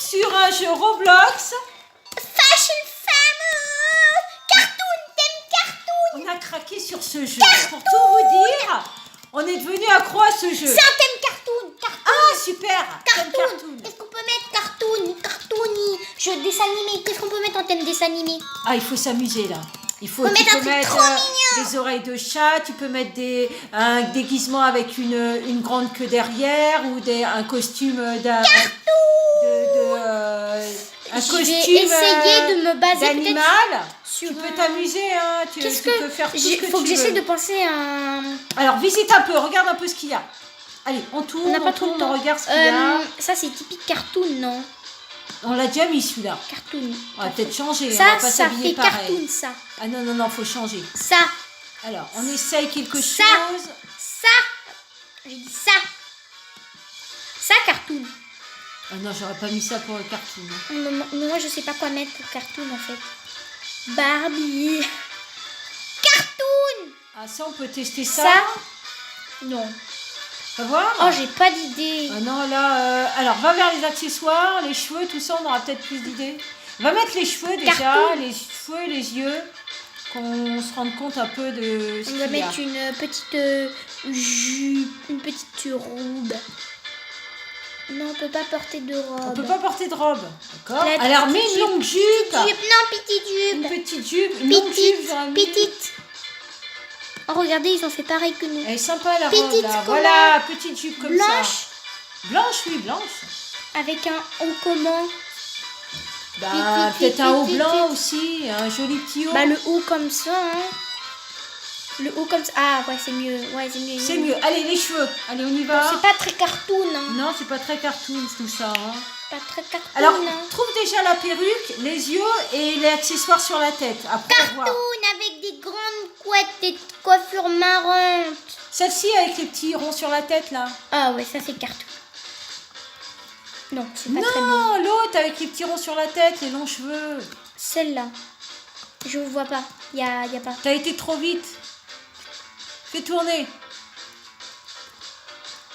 sur un jeu Roblox. Fashion Famous. Cartoon, thème cartoon. On a craqué sur ce jeu. Pour tout vous dire, on est devenu accro à ce jeu. C'est un thème cartoon. Ah, super. Thème Cartoon. Qu'est-ce qu'on peut mettre? Cartoony. Jeu dessin animé. Qu'est-ce qu'on peut mettre en thème dessin animé? Ah, il faut s'amuser là. Tu Faut mettre un peux truc mettre trop mignon. des oreilles de chat, tu peux mettre un déguisement avec une grande queue derrière ou un costume d'un... un Je costume vais essayer de me baser d'animal. peut-être sur Tu peux t'amuser, hein. Tu peux faire tout ce que faut que tu j'essaie veux. de penser à un... Alors, visite un peu, regarde un peu ce qu'il y a. Allez, on tourne, On n'a pas on trop le tourne, temps. on regarde ce qu'il y a. Ça, c'est typique cartoon, non? On l'a déjà mis celui-là. Cartoon. On va peut-être changer, on Ça, va pas ça s'habiller fait pareil. cartoon, ça. Ah non, faut changer. Ça. Alors, on essaye quelque Ça. chose. Ça. J'ai dit ça. Ça, cartoon. Ah non, j'aurais pas mis ça pour le cartoon. Hein. Moi, je sais pas quoi mettre pour cartoon, en fait. Barbie. Cartoon. Ah ça, on peut tester ça. Ça. Non. On va voir. Oh, j'ai pas d'idée. Ah non, là... alors, va vers les accessoires, les cheveux, tout ça, on aura peut-être plus d'idées. Va mettre les cheveux déjà, Cartoon. les cheveux et les yeux, qu'on se rende compte un peu de ce On va qu'il y a. mettre une petite jupe, une petite robe. Non, on peut pas porter de robe. On peut pas porter de robe, d'accord? La Alors, mets petite une longue jupe. Jupe, non, petite Une jupe. petite jupe, une longue jupe, j'aurais mis. Petite. Oh, regardez, ils ont fait pareil que nous. Elle est sympa la robe, Petite, là. comment? Voilà, petite jupe comme Blanche, ça. Blanche, oui, blanche. avec un haut comment? Bah, Vite, peut-être un haut vite, blanc vite. aussi, un joli petit haut. Bah, le haut comme ça, hein. Le haut comme ça. Ah, ouais, c'est mieux. Ouais, c'est mieux. C'est mieux. Allez, les cheveux. Allez, on y va. C'est pas très cartoon, hein. Non, c'est pas très cartoon tout ça. Hein. Pas très cartoon, Alors, hein. trouve déjà la perruque, les yeux et les accessoires sur la tête. Après, on voit. Cartoon avec des grandes couettes, des coiffures marrantes. Celle-ci avec les petits ronds sur la tête, là. Ah, ouais, ça, c'est cartoon. Non, c'est pas très beau. Non, l'autre avec les petits ronds sur la tête, les longs cheveux. Celle-là, je vois pas. Y a pas. T'as été trop vite. Fais tourner.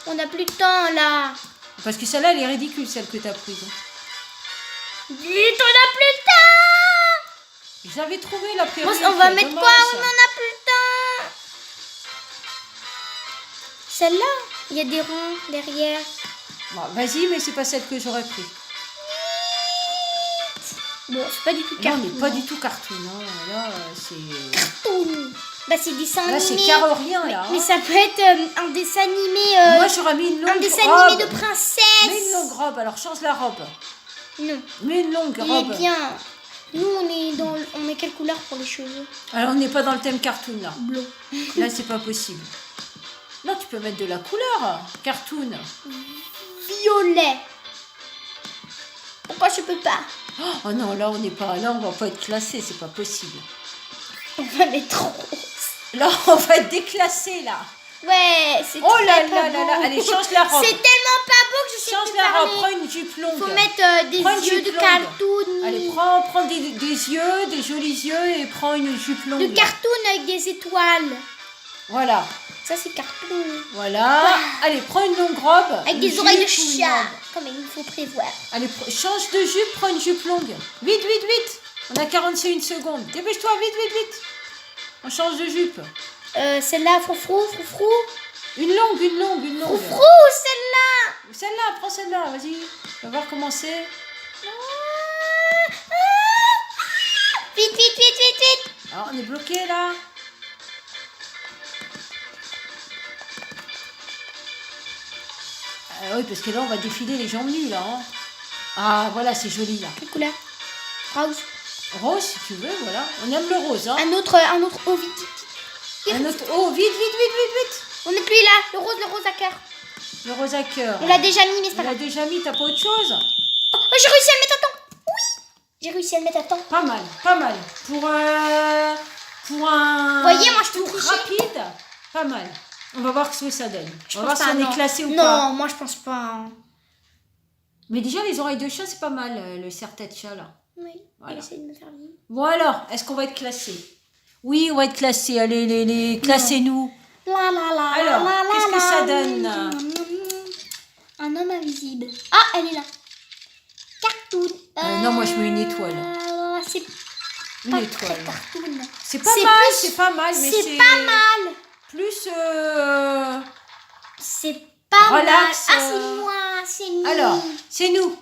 On n'a plus de temps, là. Parce que celle-là, elle est ridicule, celle que t'as prise. Vite, on n'a plus de temps. J'avais trouvé la Bon, perruque. on va mettre dommage. quoi? On en a plus de temps. Celle-là, il y a des ronds derrière. Bon, vas-y, mais c'est pas celle que j'aurais prise. Bon, c'est pas du tout Non, cartoon. on n'est pas du tout cartoon. Hein. Là, c'est... Cartoon. Bah, c'est dessin Là, animé. c'est carorien, là. Mais hein. ça peut être un dessin animé. Moi, j'aurais mis une longue un dessin robe. animé de princesse. Mets une longue robe, alors change la robe. Non, Mets une longue il robe. est bien. Nous, on met quelle couleur pour les cheveux? Alors, on n'est pas dans le thème cartoon, là. Bleu. Là, c'est pas possible. Non, tu peux mettre de la couleur. Cartoon. Violet. Pourquoi je peux pas? Oh non, là, on n'est pas... Là, on va pas être classé, c'est pas possible. On va mettre rose. Là, on va être déclassé, là. Ouais, c'est Oh très là pas là là beau. là. Allez, change la robe. C'est tellement pas beau que je sais Change plus la robe, parler. prends une jupe longue. Faut mettre des Prends une yeux jupe de longue. cartoon. Allez, prends des yeux, des jolis yeux et prends une jupe longue. De cartoon avec des étoiles. Voilà. Ça, c'est cartoon. Voilà. Allez, prends une longue robe. Avec une des oreilles de jupe ou une chat. robe. Comme il faut prévoir. Allez, change de jupe, prends une jupe longue. Vite, vite, vite. On a 41 secondes. Dépêche-toi, vite, vite, vite. On change de jupe. Celle-là, froufrou, froufrou. Une longue, une longue, une longue. Froufrou, celle-là. Celle-là, prends celle-là, vas-y. On va voir comment c'est. Vite, vite, vite, vite, vite. Alors, on est bloqué là. Oui, parce que là, on va défiler les jambes nues, là. Hein. Ah, voilà, c'est joli, là. Quelle couleur? Rose. Rose, si tu veux, voilà. On aime le rose, hein. Un autre haut, vite, vite. Un autre... Oh, vite, vite, vite, vite, vite. On n'est plus là. Le rose à cœur. Le rose à cœur. On l'a déjà mis, mais c'est On pas l'a grave. déjà mis, t'as pas autre chose? Oh, j'ai réussi à le mettre à temps. Oui. J'ai réussi à le mettre à temps. Pas mal, pas mal. Pour un... Voyez, moi, je peux tour tricher. rapide, pas mal. On va voir ce que ça donne. Je On va voir pense si pas, on non. est classé ou non, pas. moi, je pense pas. hein. Mais déjà, les oreilles de chat, c'est pas mal, le serre-tête chat, là. Oui, Voilà. j'essaie de me faire vivre. Bon alors, est-ce qu'on va être classé? Oui, on va être classé. Allez, classez-nous. La la la. Alors, la, la, qu'est-ce que la, ça la, donne? Un homme invisible. Ah, elle est là. Non, moi je mets une étoile. C'est Une pas étoile. très cartoon. C'est pas C'est mal, plus- c'est pas mal, mais C'est pas mal. plus C'est pas relax, mal. Ah, c'est moi, c'est nous. Alors, c'est nous.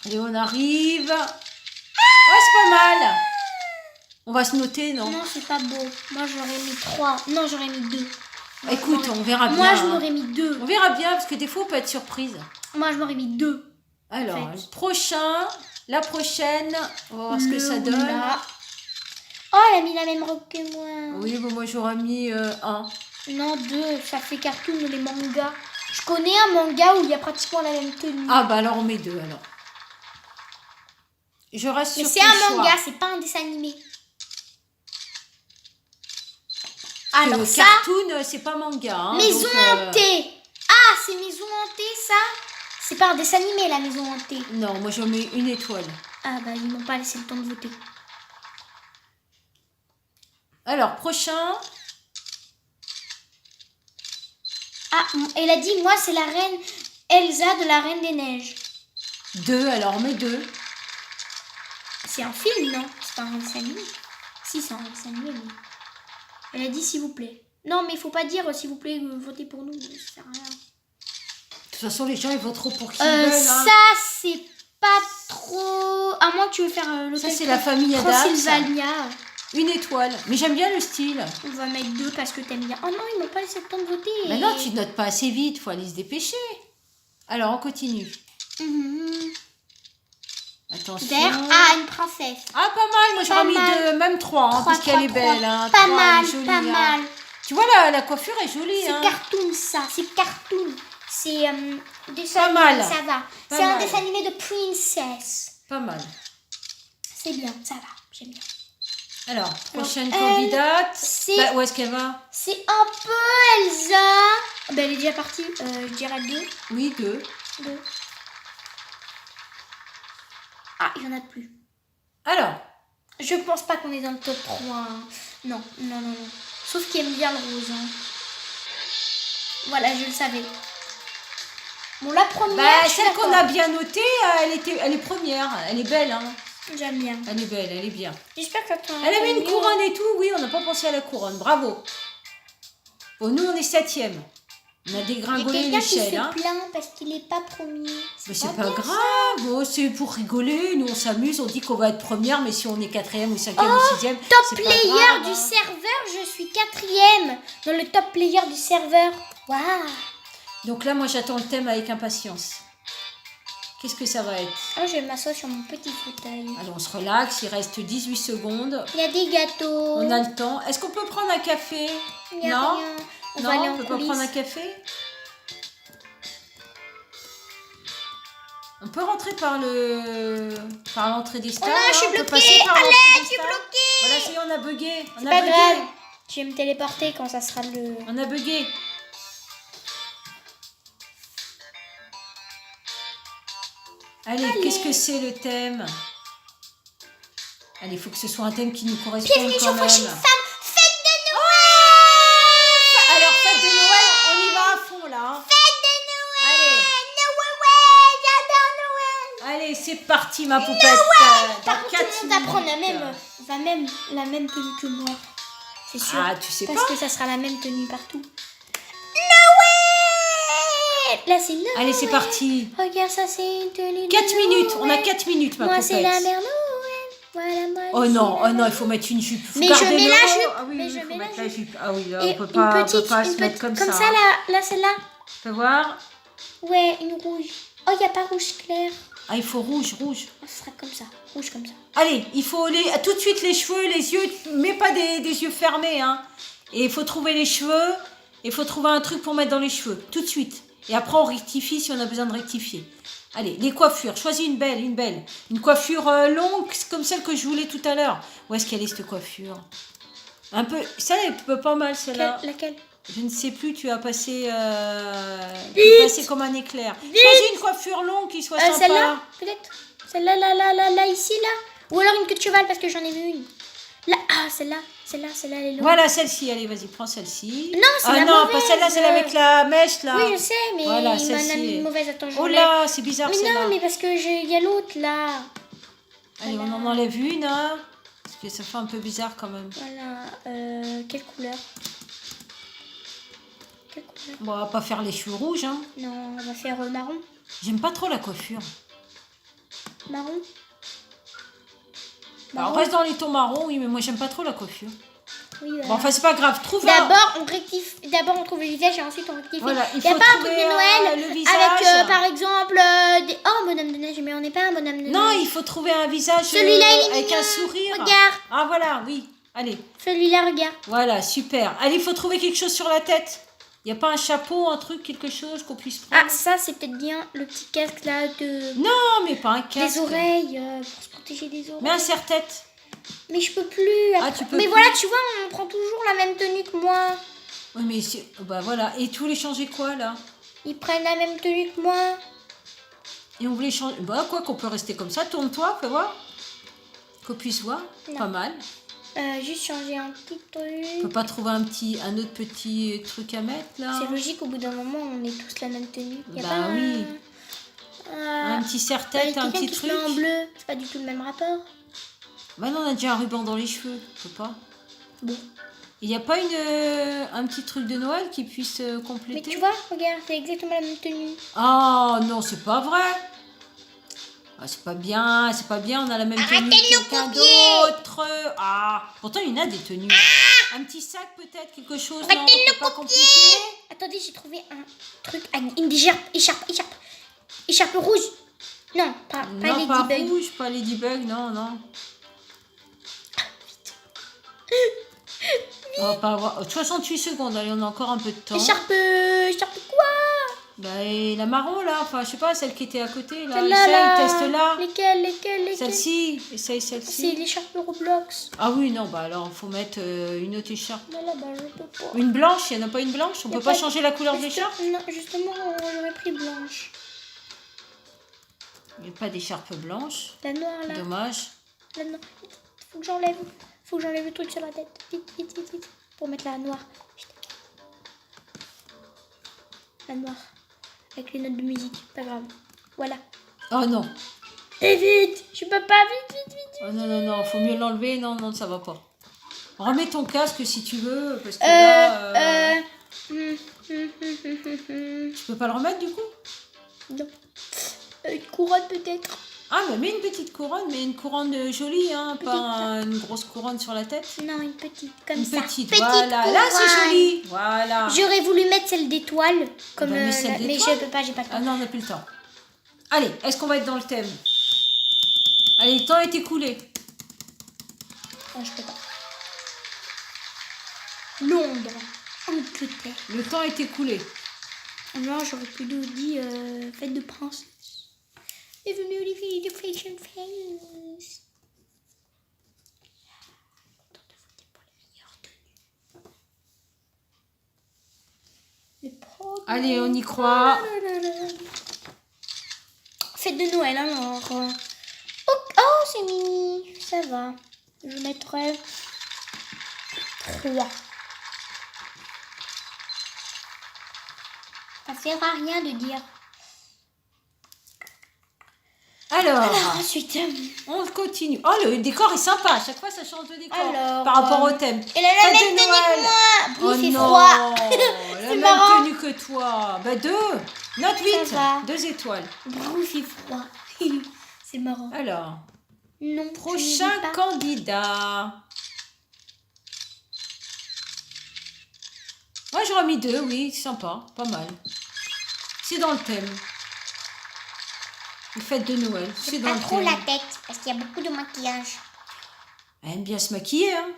Allez, on arrive. Ouais, c'est pas mal. On va se noter, non? Non, c'est pas beau. Moi, j'aurais mis 3. Non, j'aurais mis 2. Écoute, on verra bien. Moi, je hein. m'aurais mis 2. On verra bien, parce que des fois, on peut être surprise. Moi, je m'aurais mis 2. Alors, En fait. le prochain, la prochaine, on va voir ce que ça donne. Là. Oh, elle a mis la même robe que moi. Oui, bon, moi j'aurais mis 1. Non, 2. Ça fait cartoon, les mangas. Je connais un manga où il y a pratiquement la même tenue. Ah, bah alors on met 2 alors. Je reste Mais sur c'est ton un choix. manga, c'est pas un dessin animé. Parce Alors que ça, cartoon, c'est pas manga. Hein, maison donc, hantée. Ah, c'est maison hantée, ça. C'est pas un dessin animé, la maison hantée. Non, moi j'en mets une étoile. Ah, bah, ils m'ont pas laissé le temps de voter. Alors, prochain. Ah, elle a dit, moi, c'est la reine Elsa de la Reine des Neiges. 2, alors on met 2. C'est un film, non? C'est pas un dessin animé. Si, c'est un dessin animé, mais... Elle a dit, s'il vous plaît. Non, mais il faut pas dire, s'il vous plaît, votez pour nous. Ça sert à rien. De toute façon, les gens ils voteront pour qui ils veulent. Hein. Ça, c'est pas trop... À moins que tu veux faire l'hôtel Ça, c'est la famille Adams. Transylvania. Une étoile. Mais j'aime bien le style. On va mettre 2 parce que t'aimes bien. Oh non, ils m'ont pas laissé le temps de voter. Mais non, tu notes pas assez vite. Faut aller se dépêcher. Alors, on continue. Mhm. Attention. Vert. Ah, une princesse. Ah, pas mal. Moi, j'aurais mis mal. 2, même 3. Hein, parce qu'elle est belle. Hein. Pas 3, mal, elle est jolie, pas hein. mal. Tu vois, la coiffure est jolie. C'est Hein. cartoon, ça. C'est cartoon. C'est dessin Pas mal. animé, ça va. Pas C'est un mal. dessin animé de princesse. Pas mal. C'est bien, ça va. J'aime bien. Alors, prochaine elle, candidate. c'est- Bah, où est-ce qu'elle va? C'est un peu Elsa. Ah, bah, elle est déjà partie. Je dirais 2. Oui, 2. 2. Ah, il y en a plus. Alors, Je pense pas qu'on est dans le top 3. Hein. Non, non, non, non. Sauf qu'il aime bien le rose. Hein. Voilà, je le savais. Bon, la première, bah, je suis celle qu'on d'accord. a bien notée, elle est première. Elle est belle. Hein. J'aime bien. Elle est belle, elle est bien. J'espère que tu Elle avait une couronne et tout. Oui, on n'a pas pensé à la couronne. Bravo. Bon, nous, on est 7e. On a Il y a dégringolé quelqu'un qui se l'échelle. fait Hein. plaindre parce qu'il n'est pas premier. Mais c'est pas bien, grave. Bon, c'est pour rigoler. Nous, on s'amuse. On dit qu'on va être première, mais si on est 4e ou 5e ou 6e, Top c'est pas player grave, du hein. serveur, je suis 4e dans le top player du serveur. Waouh. Donc là, moi, j'attends le thème avec impatience. Qu'est-ce que ça va être? Oh, je m'assois sur mon petit fauteuil. Alors, on se relaxe. Il reste 18 secondes. Il y a des gâteaux. On a le temps. Est-ce qu'on peut prendre un café? Il y a Non. rien. On va aller Non, en on peut pas coulisses. prendre un café? On peut rentrer par l'entrée des stars. Oh non, je suis hein, on peut bloquée. passer par Allez, l'entrée des je suis stars. bloquée. Voilà, ça y est, on a bugué. On a Pas bugué. grave. Je vais me téléporter quand ça sera le... On a bugué. Allez, qu'est-ce que c'est le thème? Allez, il faut que ce soit un thème qui nous corresponde Bienvenue quand sur même. Prochaine Femme, fête de Noël. Alors, fête de Noël, on y va à fond là. Hein. Fête de Noël. Noël, j'adore Noël. Allez, c'est parti ma poupette. Par Dans contre, 4 tout le monde va prendre minutes. la même tenue que moi. C'est sûr. Ah, tu sais Parce pas. que ça sera la même tenue partout. Noël. Là, c'est Noël. Allez, c'est parti. Regarde, ça, c'est une tenue de 4 minutes, on a Noël. 4 minutes ma Moi, poupette. c'est la mère Noël. Voilà, moi, Oh c'est non, la oh non, mère il faut mettre une jupe. Faut Mais je garder mets le la haut. jupe. Ah oui, Mais oui, je faut mets mettre la la jupe. Ah oui, là, Et on peut pas, une petite, on peut pas une se mettre petite, comme comme ça. ça, là, celle-là. Fais voir. Ouais, une rouge. Oh, il n'y a pas rouge clair. Ah, il faut rouge, rouge. Oh, ce sera comme ça, rouge comme ça. Allez, il faut tout de suite les cheveux, les yeux, mais pas des yeux fermés. Hein. Et il faut trouver les cheveux, et il faut trouver un truc pour mettre dans les cheveux, tout de suite. Et après, on rectifie si on a besoin de rectifier. Allez, les coiffures, choisis une belle, une belle. Une coiffure longue, comme celle que je voulais tout à l'heure. Où est-ce qu'elle est, cette coiffure? Un peu, ça, elle peut pas mal, celle-là. Laquelle? Je ne sais plus, tu as passé, tu es passé comme un éclair. Choisis une coiffure longue qui soit sympa. Celle-là, peut-être. Celle-là, là, ici, là. Ou alors une queue de cheval, parce que j'en ai vu une. Là, celle-là, elle est longue. Voilà, celle-ci. Allez, vas-y, prends celle-ci. Non, c'est Ah la non, mauvaise. pas celle-là, celle avec la mèche, là. Oui, je sais, mais Voilà, il m'en a celle-ci mis est- une mauvaise. Attends, je Oh l'enlève. là, c'est bizarre, Mais celle-là. non, mais parce que il y a l'autre, là. Allez, Voilà. on en enlève une, hein. Parce que ça fait un peu bizarre, quand même. Voilà. Quelle couleur? Quelle couleur? Bon, on va pas faire les cheveux rouges, hein. Non, on va faire marron. J'aime pas trop la coiffure. Marron. Alors, reste dans les tons marrons, oui, mais moi, j'aime pas trop la coiffure. Oui, voilà. Bon, enfin, c'est pas grave. Trouve un... D'abord, on rectifie. D'abord, on trouve le visage et ensuite on rectifie. Voilà, il y a faut pas un truc trouver, de Noël le visage. avec, par exemple, des. Oh, bonhomme de neige, mais on n'est pas un bonhomme de neige. Non, il faut trouver un visage Celui-là, il est avec mignon. un sourire. Regarde. Ah, voilà, oui. Allez, Celui-là, regarde. voilà, super. Allez, il faut trouver quelque chose sur la tête. Il n'y a pas un chapeau, un truc, quelque chose qu'on puisse prendre? Ah, ça, c'est peut-être bien le petit casque là de. Non, mais pas un casque. Des oreilles, pour se protéger des oreilles. Mais un serre-tête. Mais je peux plus. Ah, tu peux mais plus. voilà, tu vois, on prend toujours la même tenue que moi. Oui, mais bah voilà. Et tu voulais changer quoi, là? Ils prennent la même tenue que moi. Et on voulait changer... Bah, quoi qu'on peut rester comme ça. Tourne-toi, fais voir. Qu'on puisse voir. Non. Pas mal. Juste changer un petit On truc. peut pas trouver un autre petit truc à mettre, là? C'est logique, au bout d'un moment, on est tous la même tenue. Y a Bah pas oui. Un petit y a serre-tête, un quelqu'un petit qui se truc. met en bleu. C'est pas du tout le même rapport. Bah non, on a déjà un ruban dans les cheveux. On peut pas. Bon. Il n'y a pas un petit truc de Noël qui puisse Mais compléter? tu vois, regarde, c'est exactement la même tenue. Oh non, c'est pas vrai. Ah, c'est pas bien, on a la même tenue que quelqu'un d'autre. Ah, pourtant il y en a des tenues. Un petit sac peut-être, quelque chose, non, on peut pas compléter. Attendez, j'ai trouvé un truc. Une écharpe rouge. Non, pas Non, pas Ladybug. rouge, pas Ladybug, non, non. On va pas avoir... 68 secondes, allez, on a encore un peu de temps. Écharpe quoi? Bah, et la marron là, enfin je sais pas, celle qui était à côté là, Celle-là, essaye, là. teste là. Lesquelles? Celle-ci, essaye C'est celle-ci. l'écharpe Roblox. Ah oui, non, bah alors faut mettre une autre écharpe. Mais là, bah, je peux pas. Une blanche, il n'y en a pas une blanche? On Y a peut pas pas- changer la couleur de l'écharpe? Non, justement, j'aurais pris blanche. Il n'y a pas d'écharpe blanche. La noire, là. Dommage. La noire. Faut que j'enlève le truc sur la tête. Vite. Pour mettre la noire. Vite. La noire. Avec les notes de musique. Pas grave. Voilà. Oh non. Et vite. Je peux pas. Vite. Oh non, non, non, faut mieux l'enlever. Non, non, ça va pas. Remets ton casque si tu veux, parce que là... Tu peux pas le remettre du coup? Non. Une couronne peut-être. Ah, mais mets une petite couronne, mais une couronne jolie, hein, pas une grosse couronne sur la tête. Non, une petite. Comme Une ça. petite, voilà, là c'est couronne. joli. Voilà. J'aurais voulu mettre celle d'étoile. Comme, Bah, mets celle mais d'étoile. je peux pas, j'ai pas le temps. Ah non, on n'a plus le temps. Allez, est-ce qu'on va être dans le thème? Allez, le temps est écoulé. Non, je peux pas. Londres. Angleterre. Le temps est écoulé. Non, j'aurais plutôt dit fête de princesse. Bienvenue de Fashion Face. Content de voter pour les meilleures tenues. Allez, on y croit. Fête de Noël alors. Oh, c'est mini. Ça va. Je mettrai 3. Ça sert à rien de dire. Alors, Ensuite. on continue. Oh, le décor est sympa. À chaque fois, ça change de décor Alors, par rapport au thème. Elle a la Fête même de tenue Noël. que moi. Oh Il fait non, froid. la C'est même marrant. tenue que toi. Bah 2. Note va. 8. 2 étoiles. Brou, il fait froid. C'est marrant. Alors, Non. je prochain ne dis pas. candidat. Moi, j'aurais mis 2, oui, sympa, pas mal. C'est dans le thème. Les fêtes de Noël, c'est dans Pas le trop thème. la tête parce qu'il y a beaucoup de maquillage. Elle aime bien se maquiller, hein.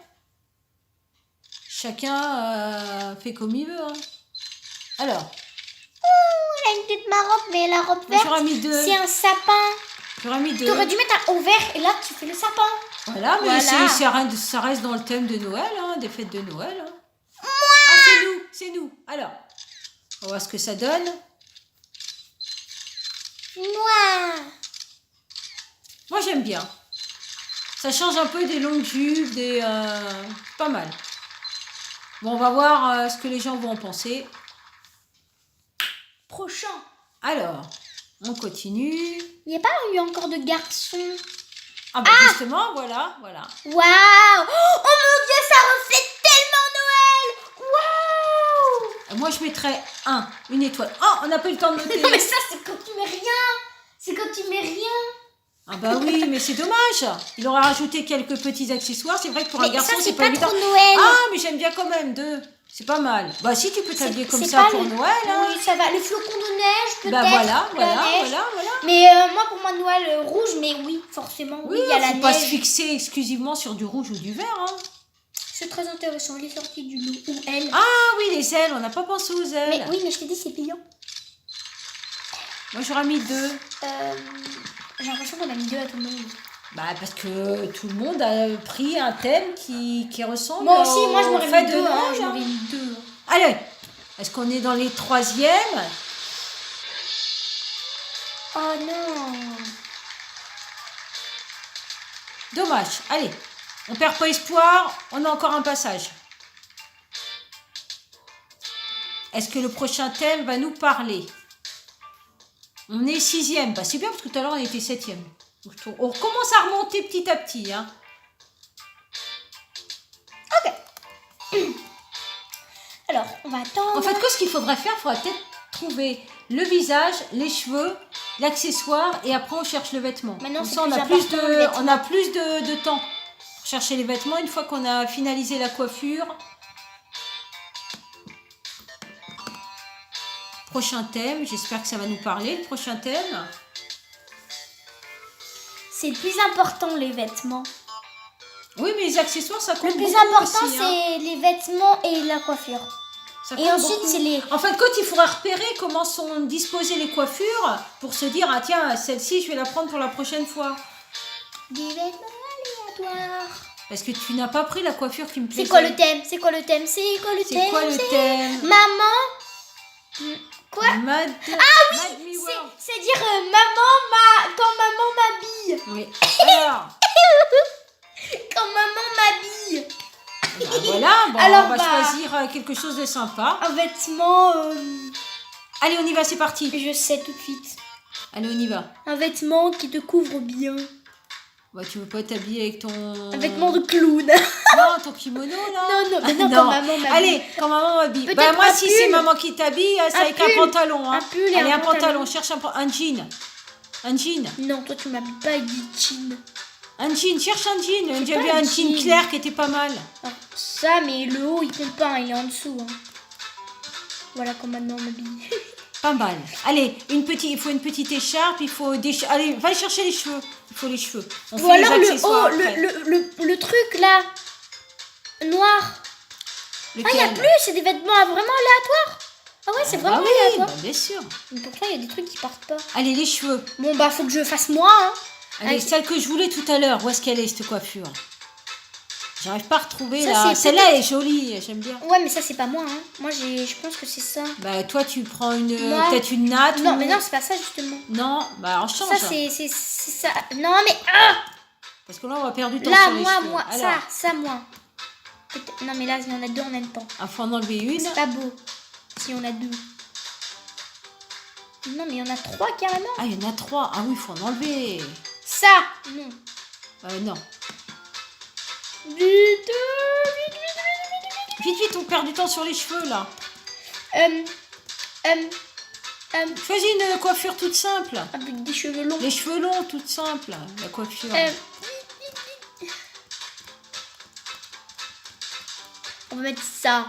Chacun fait comme il veut, hein. Alors, Elle a une tête marrante, mais la robe moi, verte, j'aurais mis 2. c'est un sapin. J'aurais mis 2. T'aurais dû mettre un haut vert et là tu fais le sapin. Voilà, mais Voilà. ça reste dans le thème de Noël, hein, des fêtes de Noël. Hein. Ah, c'est nous. Alors, on va voir ce que ça donne. Noir. Moi, j'aime bien. Ça change un peu des longues jupes, pas mal. Bon, on va voir ce que les gens vont en penser. Prochain. Alors, on continue. Il n'y a pas eu encore de garçons. Ah bah justement, voilà. Waouh! Oh mon Dieu, ça reflète tellement Noël! Waouh! Moi, je mettrais une étoile. Oh, on n'a pas eu le temps de noter. Non mais ça, c'est quand tu mets rien. C'est quand tu mets rien. Ah bah oui, mais c'est dommage. Il aurait rajouté quelques petits accessoires. C'est vrai que pour un Mais garçon, ça, c'est c'est pas pas évident. trop Noël. Ah, mais j'aime bien quand même 2. C'est pas mal. Bah si, tu peux t'habiller comme C'est ça pas pour le- Noël. Hein. Oui, ça va. Les flocons de neige, peut-être. Bah voilà. la neige. Mais moi, pour moi, Noël rouge, mais oui, forcément. Oui, il y a la faut pas se neige. fixer exclusivement sur du rouge ou du vert. Hein. C'est très intéressant, les sorties du loup ou elle. Ah oui, les ailes, on n'a pas pensé aux ailes. Mais oui, mais je t'ai dit, c'est payant. Moi, j'aurais mis 2. J'ai l'impression qu'on a mis 2 à tout le monde. Bah parce que tout le monde a pris un thème qui ressemble Moi aussi, moi, je au m'aurais fait mis de 2. Noël, Je hein. m'aurais mis 2. Allez, est-ce qu'on est dans les 3e? Oh non. Dommage. Allez, on perd pas espoir, on a encore un passage. Est-ce que le prochain thème va nous parler? On est 6e. Bah c'est bien parce que tout à l'heure on était 7e. On recommence à remonter petit à petit. Hein. Alors, on va attendre. En fait, ce qu'il faudrait faire, il faudrait peut-être trouver le visage, les cheveux, l'accessoire et après on cherche le vêtement. Maintenant, Comme c'est ça, plus on a important, plus de temps pour chercher les vêtements une fois qu'on a finalisé la coiffure. Prochain thème, j'espère que ça va nous parler, le prochain thème. C'est le plus important, les vêtements. Oui, mais les accessoires, ça compte Le plus beaucoup important, aussi, hein. c'est les vêtements et la coiffure. Ça Et compte ensuite, beaucoup. c'est les... En fin de compte, il faudra repérer comment sont disposées les coiffures pour se dire, ah tiens, celle-ci, je vais la prendre pour la prochaine fois. Des vêtements aléatoires. Parce que tu n'as pas pris la coiffure qui me plaisait. C'est quoi le thème? C'est quoi le thème? C'est quoi le thème? C'est quoi le thème? Maman. Quoi? Mad Me World. C'est dire quand maman m'habille. Oui. Alors, Quand maman m'habille. bah voilà, bon, Alors, on va bah, choisir quelque chose de sympa. Un vêtement... Allez, on y va, c'est parti. Je sais tout de suite. Allez, on y va. Un vêtement qui te couvre bien. Bah, tu veux pas t'habiller avec ton... Un vêtement de clown. Non, ton kimono, là. Non, mais non, quand maman m'habille. Allez, quand maman m'habille. Peut-être Bah, moi, un si pull. c'est maman qui t'habille, c'est avec un pull. pantalon. Hein. Un pull et Allez, un un pantalon. pantalon. Cherche un jean. Un jean. Non, toi tu m'habilles pas avec des jeans. Un jean, cherche un jean. C'est J'ai pas vu un un jean jean. clair qui était pas mal. Alors, ça, mais le haut il compte pas, hein, il est en dessous. Hein. Voilà comment maintenant on m'habille. Pas mal. Allez, il faut une petite écharpe, il faut des... Allez, va chercher les cheveux. Il faut les cheveux. On Ou fait les alors le accessoires haut, après. le truc là, noir. Ah, il n'y a Lequel? plus, c'est des vêtements vraiment aléatoires. Ah ouais, c'est vraiment oui, aléatoire. bah, bien sûr. Mais pourtant, il y a des trucs qui partent pas. Allez, les cheveux. Bon, bah, faut que je fasse moi. Hein. Allez, Allez. celle que je voulais tout à l'heure. Où est-ce qu'elle est, cette coiffure? J'arrive pas à retrouver Ça, là. c'est Celle-là peut-être- est jolie, j'aime bien. Ouais, mais ça, c'est pas moi. Hein. Moi, je pense que c'est ça. Bah, toi, tu prends Moi- peut-être une natte. Non, ou- mais non, c'est pas ça, justement. Non, bah, alors change. Ça, c'est ça. Non, mais... Ah, Parce que là, on va perdre du temps là, sur les cheveux. moi, Alors, ça, moi. Non, mais là, il y en a deux en même temps. il faut en enlever une. C'est pas beau. Si on a deux. Non, mais il y en a trois carrément. Ah, il y en a 3. Ah oui, il faut en enlever. Ça, non. Non. Vite. Vite, on perd du temps sur les cheveux, là. Choisis une coiffure toute simple. Avec des cheveux longs. Les cheveux longs, toute simple, la coiffure. On va mettre ça.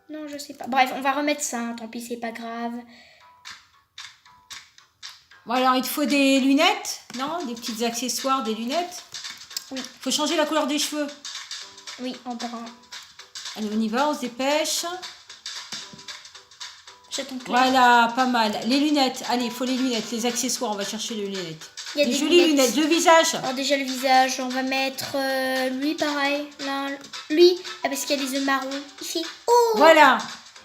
Non, je sais pas. Bref, on va remettre ça. Hein. Tant pis, c'est pas grave. Bon, alors, il te faut des lunettes, non? Des petits accessoires, des lunettes. Oui. Il faut changer la couleur des cheveux. Oui, en brun. Allez, on y va, on se dépêche. Jette ton clair. Voilà, pas mal. Les lunettes, allez, il faut les lunettes, les accessoires, on va chercher les lunettes. Il y a des des jolies lunettes, le visage. Alors déjà le visage, on va mettre lui pareil. Là, lui, parce qu'il y a les yeux marrons. Il fait oh. Voilà,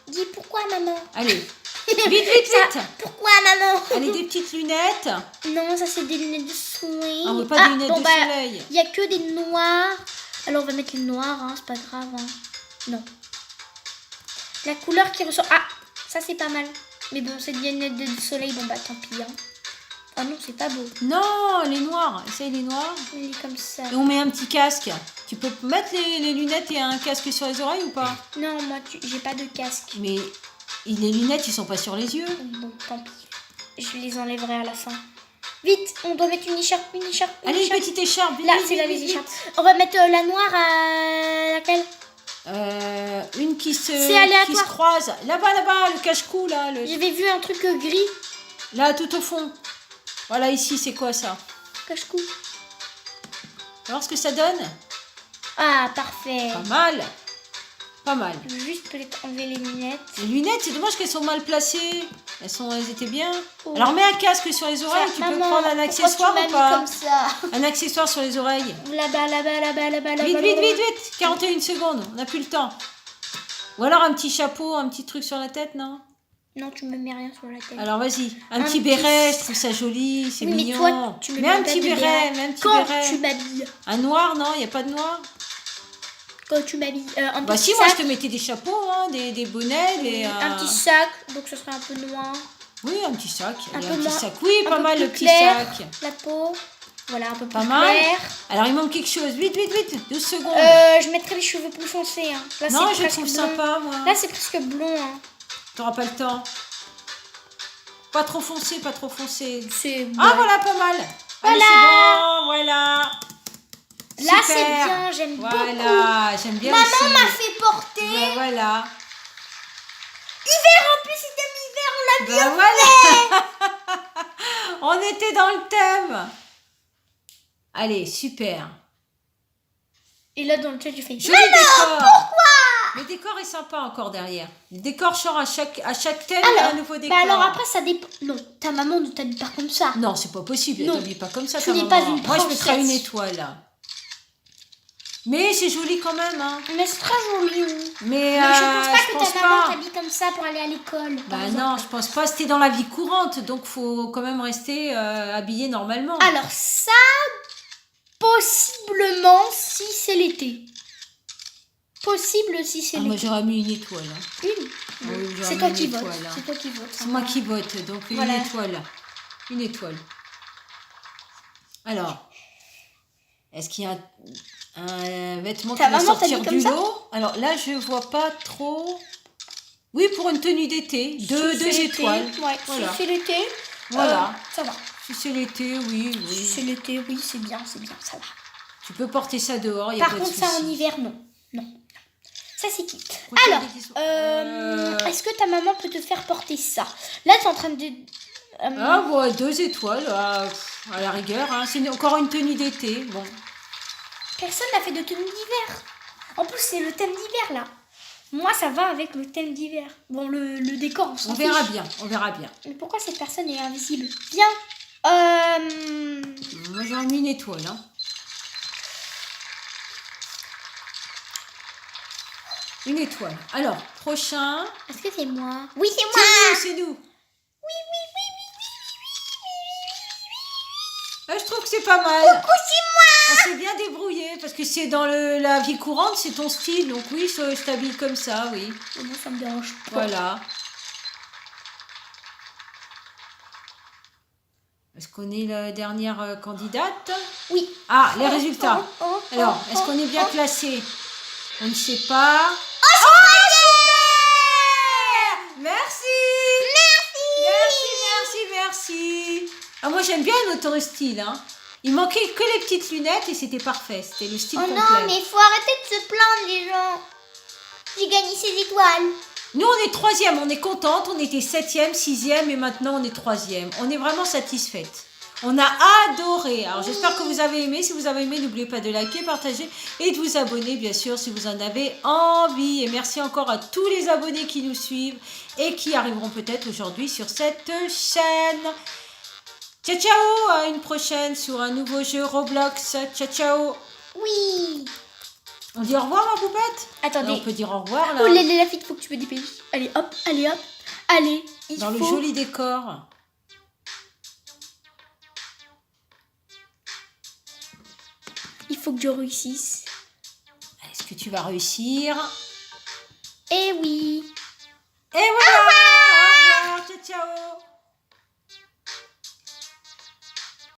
Dis pourquoi maman? allez. Vite. Pourquoi, maman? Allez, des petites lunettes. Non, ça c'est des lunettes de soleil. Ah, on veut pas des lunettes de soleil. Il y a que des noirs. Alors on va mettre les noirs, hein, c'est pas grave. Hein. Non. La couleur qui ressort. Ah, ça c'est pas mal. Mais bon, c'est des lunettes de soleil. Bon bah tant pis. Hein. Ah non, c'est pas beau. Non, les noirs. Essaye les noirs. Il est comme ça. Et on met un petit casque. Tu peux mettre les lunettes et un casque sur les oreilles ou pas? Non, moi j'ai pas de casque. Mais les lunettes, ils sont pas sur les yeux. Bon, tant pis. Je les enlèverai à la fin. Vite, on doit mettre une écharpe. Allez, une petite écharpe. Là, c'est là les écharpes. On va mettre la noire à laquelle? Une qui se aléatoire. croise. Là-bas, le cache-cou, là. J'avais vu un truc gris. Là, tout au fond. Voilà, ici, c'est quoi ça? Cache-cou. Alors, ce que ça donne? Ah, parfait. Pas mal. Je vais juste peut-être enlever les lunettes. Les lunettes, c'est dommage qu'elles sont mal placées. Elles étaient bien. Oh. Alors, mets un casque sur les oreilles. Tu peux prendre un accessoire ou pas? Comme ça. Un accessoire sur les oreilles. Là-bas. Vite. 41 secondes. On n'a plus le temps. Ou alors un petit chapeau, un petit truc sur la tête, non? Non, tu me mets rien sur la tête. Alors vas-y, un petit béret, je trouve ça joli, c'est oui, mignon. Mais toi, tu me mets un petit béret, Quand tu m'habilles. Un noir, non, il n'y a pas de noir? Quand tu m'habilles. Bah si, moi je te mettais des chapeaux, hein, des bonnets, un petit sac, donc ce serait un peu noir. Oui, un petit sac. Un petit sac. Oui, pas mal le petit sac. La peau. Voilà, un peu plus pas mal. clair. Alors il manque quelque chose. Vite. 12 secondes. Je mettrai les cheveux plus foncés. Hein. Là, non, je trouve sympa, moi. Là, c'est presque blond. Hein. T'auras pas le temps. Pas trop foncé. C'est bon. Ah, voilà, pas mal. Voilà. Allez, c'est bon, voilà. Là, Super. c'est bien, j'aime beaucoup. Voilà, j'aime bien Maman aussi. m'a fait porter. Ben, voilà. Hiver, en plus, c'était l'hiver, on l'a bien Voilà. On était dans le thème. Allez, super. Et là, dans le chat, je fais... Joli décor. Pourquoi? Le décor est sympa encore derrière. Le décor change à chaque thème, il y a un nouveau décor. Bah alors après, ça dépend... Non, ta maman ne t'habille pas comme ça. Non, c'est pas possible. Elle Non. t'habille pas comme ça, Tu ta n'es maman. pas une Moi, je princesse. mettrais une étoile, là. Mais c'est joli quand même, hein. Mais c'est très joli. Mais je pense pas que ta maman t'habille comme ça pour aller à l'école. Bah non, je pense pas. C'était dans la vie courante, donc faut quand même rester habillé normalement. Alors ça, possiblement si c'est l'été. Possible si c'est Moi l'été. j'aurais mis une étoile. Hein. Une. Oui, j'aurais C'est toi mis qui une votes. étoile, hein. C'est toi qui votes. C'est moi qui vote, donc Voilà. une étoile. Une étoile. Alors, est-ce qu'il y a un vêtement Ta qui va maman sortir t'habille du comme ça lot? Alors là, je vois pas trop. Oui, pour une tenue d'été, deux étoiles. Ouais, Voilà. si c'est l'été, Voilà. ça va. Si c'est l'été, oui. Si c'est l'été, oui, c'est bien, ça va. Tu peux porter ça dehors, il y a Par pas de contre, ça en souci. hiver, non. Non. Ça, c'est qui Pourquoi Alors, des questions est-ce que ta maman peut te faire porter ça? Là, tu es en train de... Ah ouais, 2 étoiles, à la rigueur. Hein. C'est encore une tenue d'été. Bon. Personne n'a fait de tenue d'hiver. En plus, c'est le thème d'hiver, là. Moi, ça va avec le thème d'hiver. Bon, le décor, on s'en On verra fiche. bien, on verra bien. Mais pourquoi cette personne est invisible? Viens. Moi, j'aurais mis une étoile. Hein. Une étoile. Alors, prochain. Est-ce que c'est moi? Oui, c'est moi. C'est nous. Ah, je trouve que c'est pas mal. Coucou, c'est On s'est bien débrouillé parce que c'est dans la vie courante, c'est ton style. Donc oui, je t'habille comme ça, oui. moi. Moi, ça me dérange pas. Voilà. Est-ce qu'on est la dernière candidate? Oui. Ah, les résultats. Alors, est-ce qu'on est bien classé? On ne sait pas. Oh, super! Merci! Merci. Ah, moi, j'aime bien notre style. Hein. Il manquait que les petites lunettes et c'était parfait. C'était le style complet. non, mais il faut arrêter de se plaindre, les gens. J'ai gagné 6 étoiles. Nous, on est 3e. On est contente. On était 7e, 6e et maintenant, on est 3e. On est vraiment satisfaite. On a adoré. Alors, j'espère que vous avez aimé. Si vous avez aimé, n'oubliez pas de liker, partager et de vous abonner, bien sûr, si vous en avez envie. Et merci encore à tous les abonnés qui nous suivent et qui arriveront peut-être aujourd'hui sur cette chaîne. Ciao, ciao. À une prochaine sur un nouveau jeu Roblox. Ciao, ciao. Oui. On dit au revoir, ma poupette? Attendez. On peut dire au revoir, là. Oh, la fille, faut que tu me dépêches. Allez, hop. Allez, dans le joli décor. Il faut que je réussisse. Est-ce que tu vas réussir? Eh oui.